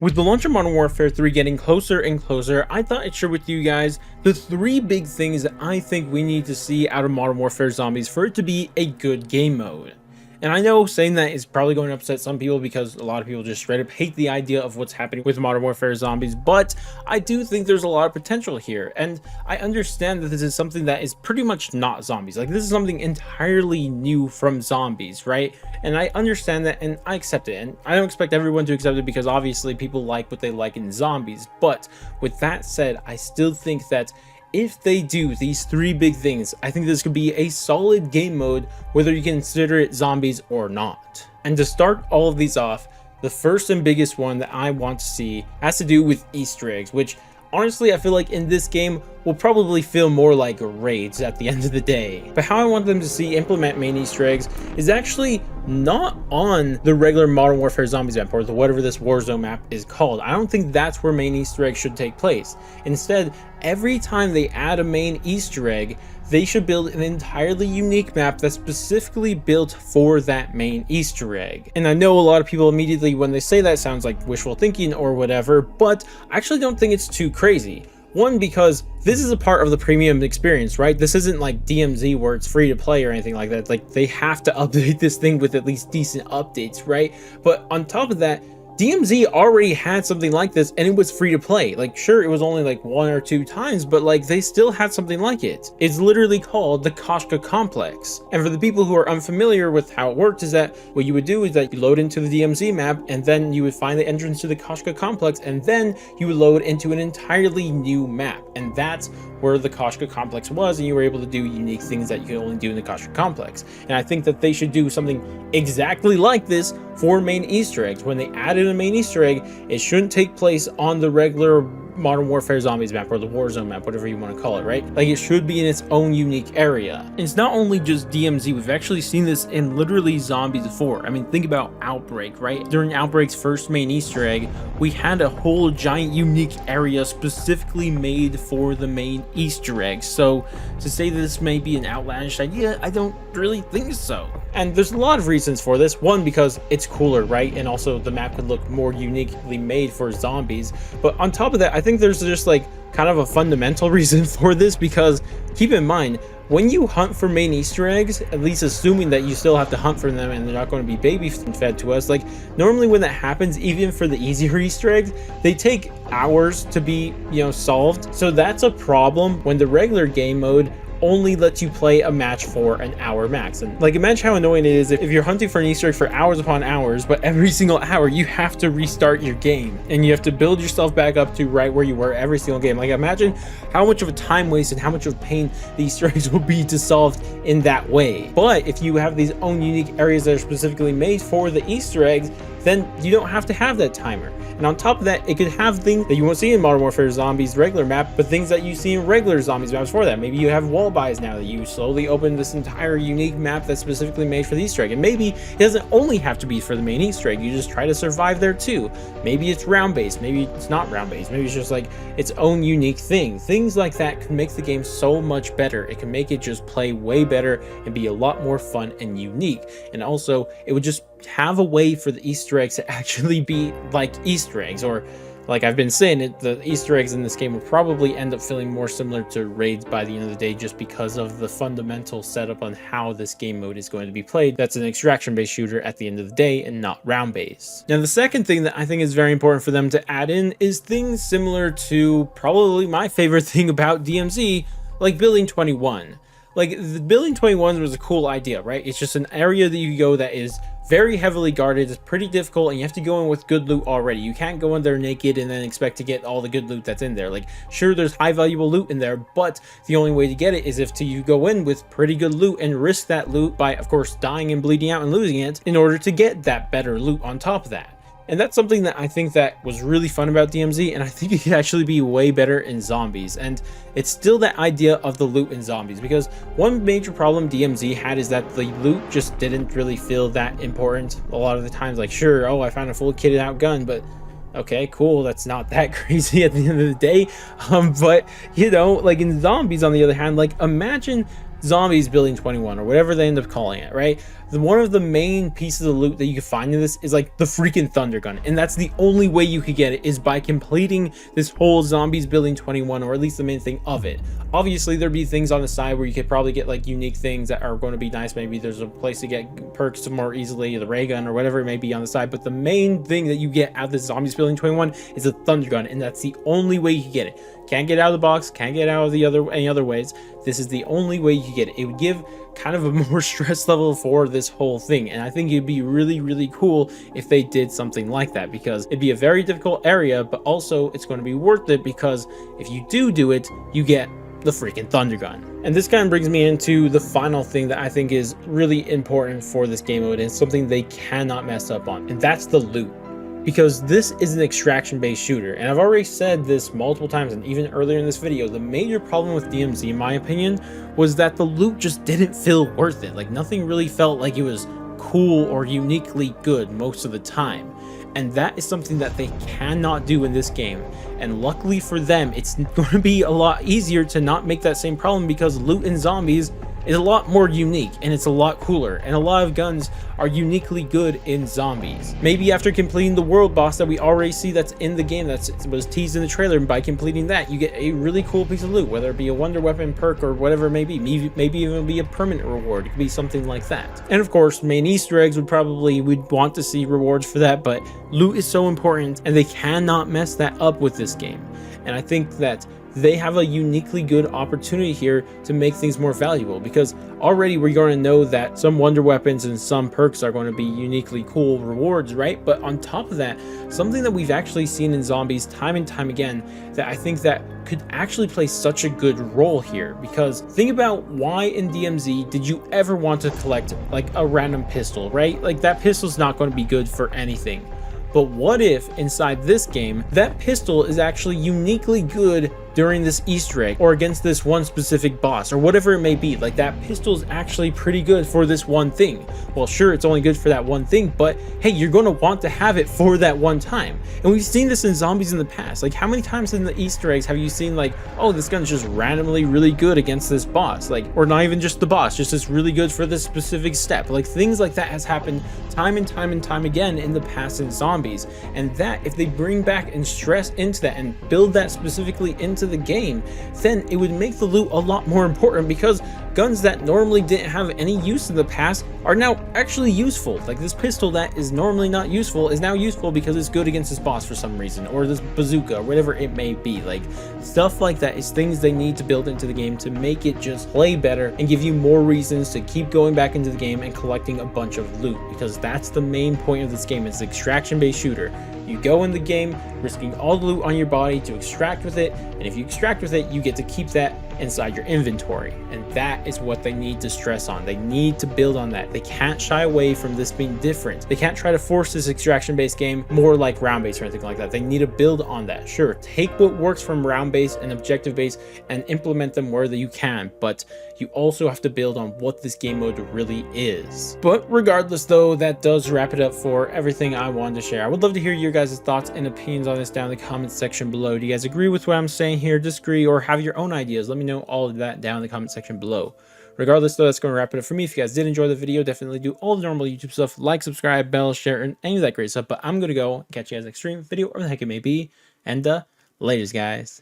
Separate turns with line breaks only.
With the launch of Modern Warfare 3 getting closer and closer, I thought I'd share with you guys the 3 big things that I think we need to see out of Modern Warfare Zombies for it to be a good game mode. And I know saying that is probably going to upset some people because a lot of people just straight up hate the idea of what's happening with Modern Warfare Zombies, but I do think there's a lot of potential here. And I understand that this is something that is pretty much not zombies. Like, this is something entirely new from zombies, right? And I understand that and I accept it. And I don't expect everyone to accept it because obviously people like what they like in zombies. But with that said, I still think that if they do these 3 big things, I think this could be a solid game mode, whether you consider it zombies or not. And to start all of these off, the first and biggest one that I want to see has to do with Easter eggs, which honestly I feel like in this game will probably feel more like raids at the end of the day. But how I want them to implement main Easter eggs is actually not on the regular Modern Warfare Zombies map, or whatever this Warzone map is called. I don't think that's where main Easter eggs should take place. Instead, every time they add a main Easter egg, they should build an entirely unique map that's specifically built for that main Easter egg. And I know a lot of people immediately when they say that sounds like wishful thinking or whatever, but I actually don't think it's too crazy. One, because this is a part of the premium experience, right? This isn't like DMZ where it's free to play or anything like that. Like, they have to update this thing with at least decent updates, right? But on top of that, DMZ already had something like this and it was free to play. Like, sure, it was only like 1 or 2 times, but like they still had something like it. It's literally called the Koshka Complex. And for the people who are unfamiliar with how it worked, is that what you would do is that you load into the DMZ map and then you would find the entrance to the Koshka Complex, and then you would load into an entirely new map. And that's where the Koshka Complex was, and you were able to do unique things that you could only do in the Koshka Complex. And I think that they should do something exactly like this for main Easter eggs. When they added a main Easter egg, it shouldn't take place on the regular Modern Warfare Zombies map or the Warzone map, whatever you want to call it, right? Like, it should be in its own unique area. And it's not only just DMZ, we've actually seen this in literally zombies before. I mean, think about Outbreak, right? During Outbreak's first main Easter egg, we had a whole giant unique area specifically made for the main Easter egg. So to say this may be an outlandish idea, I don't really think so. And there's a lot of reasons for this. One, because it's cooler, right? And also the map could look more uniquely made for zombies. But on top of that, I think there's just like kind of a fundamental reason for this, because keep in mind, when you hunt for main Easter eggs, at least assuming that you still have to hunt for them and they're not going to be baby fed to us, like normally when that happens, even for the easier Easter eggs, they take hours to be, solved. So that's a problem when the regular game mode only lets you play a match for an hour max. And like, imagine how annoying it is if you're hunting for an Easter egg for hours upon hours, but every single hour you have to restart your game and you have to build yourself back up to right where you were every single game. Like, imagine how much of a time waste and how much of a pain the Easter eggs will be to solve in that way. But if you have these own unique areas that are specifically made for the Easter eggs, then you don't have to have that timer. And on top of that, it could have things that you won't see in Modern Warfare Zombies regular map, but things that you see in regular zombies maps for that. Maybe you have wall buys now that you slowly open this entire unique map that's specifically made for the Easter egg. And maybe it doesn't only have to be for the main Easter egg, you just try to survive there too. Maybe it's round based, maybe it's not round based, maybe it's just like its own unique thing. Things like that can make the game so much better. It can make it just play way better and be a lot more fun and unique. And also, it would just have a way for the Easter eggs to actually be like Easter eggs, or like I've been saying, the Easter eggs in this game will probably end up feeling more similar to raids by the end of the day, just because of the fundamental setup on how this game mode is going to be played. That's an extraction based shooter at the end of the day and not round based. Now, the second thing that I think is very important for them to add in is things similar to probably my favorite thing about DMZ, like Building 21. Like, the Building 21 was a cool idea, right? It's just an area that you go that is very heavily guarded, it's pretty difficult, and you have to go in with good loot already. You can't go in there naked and then expect to get all the good loot that's in there. Like, sure, there's high valuable loot in there, but the only way to get it is if you go in with pretty good loot and risk that loot by, of course, dying and bleeding out and losing it in order to get that better loot on top of that. And that's something that I think that was really fun about DMZ, and I think it could actually be way better in zombies. And it's still that idea of the loot in zombies, because one major problem DMZ had is that the loot just didn't really feel that important a lot of the times. Like, sure, oh, I found a full kitted out gun, but okay, cool, that's not that crazy at the end of the day. But like in zombies, on the other hand, like, imagine zombies building 21 or whatever they end up calling it, right? One of the main pieces of loot that you can find in this is like the freaking thunder gun, and that's the only way you could get it, is by completing this whole zombies building 21, or at least the main thing of it. Obviously there'd be things on the side where you could probably get like unique things that are going to be nice. Maybe there's a place to get perks more easily, the ray gun or whatever it may be on the side, but the main thing that you get out of this zombies building 21 is a thunder gun, and that's the only way you can get it. Can't get out of the box, can't get out of any other ways. This is the only way you can get it. It would give kind of a more stress level for this whole thing, and I think it'd be really cool if they did something like that, because it'd be a very difficult area, but also it's going to be worth it, because if you do it, you get the freaking thunder gun. And this kind of brings me into the final thing that I think is really important for this game mode, and something they cannot mess up on, and that's the loot. Because this is an extraction based shooter, and I've already said this multiple times, and even earlier in this video, the major problem with DMZ in my opinion was that the loot just didn't feel worth it. Like, nothing really felt like it was cool or uniquely good most of the time, and that is something that they cannot do in this game. And luckily for them, it's going to be a lot easier to not make that same problem, because loot in zombies is a lot more unique and it's a lot cooler, and a lot of guns are uniquely good in zombies. Maybe after completing the world boss that we already see that's in the game, that was teased in the trailer, and by completing that you get a really cool piece of loot, whether it be a wonder weapon, perk, or whatever it may be. Maybe even be a permanent reward. It could be something like that. And of course, main Easter eggs we'd want to see rewards for that, but loot is so important and they cannot mess that up with this game. And I think that they have a uniquely good opportunity here to make things more valuable, because already we're going to know that some wonder weapons and some perks are going to be uniquely cool rewards, right? But on top of that, something that we've actually seen in zombies time and time again that I think that could actually play such a good role here, because think about why in DMZ did you ever want to collect like a random pistol, right? Like, that pistol's not going to be good for anything. But what if inside this game, that pistol is actually uniquely good during this Easter egg, or against this one specific boss, or whatever it may be? Like, that pistol is actually pretty good for this one thing. Well, sure, it's only good for that one thing, but hey, you're going to want to have it for that one time. And we've seen this in zombies in the past. Like, how many times in the Easter eggs have you seen, like, oh, this gun's just randomly really good against this boss, like, or not even just the boss, just it's really good for this specific step. Like, things like that has happened time and time again in the past in zombies. And that, if they bring back and stress into that and build that specifically into the game, then it would make the loot a lot more important, because guns that normally didn't have any use in the past are now actually useful. Like, this pistol that is normally not useful is now useful because it's good against this boss for some reason, or this bazooka, or whatever it may be. Like, stuff like that is things they need to build into the game to make it just play better and give you more reasons to keep going back into the game and collecting a bunch of loot, because that's the main point of this game. It's an extraction based shooter. You go in the game risking all the loot on your body to extract with it, and if you extract with it, you get to keep that inside your inventory. And that is what they need to stress on. They need to build on that. They can't shy away from this being different. They can't try to force this extraction based game more like round based or anything like that. They need to build on that. Sure, take what works from round based and objective based and implement them where you can, but you also have to build on what this game mode really is. But regardless though, that does wrap it up for everything I wanted to share. I would love to hear your guys' thoughts and opinions on this down in the comments section below. Do you guys agree with what I'm saying here, disagree, or have your own ideas? Let me know all of that down in the comment section below. Regardless though, that's going to wrap it up for me. If you guys did enjoy the video, definitely do all the normal YouTube stuff, like, subscribe, bell, share, and any of that great stuff. But I'm going to go catch you guys next stream, video, or the heck it may be, and laters guys.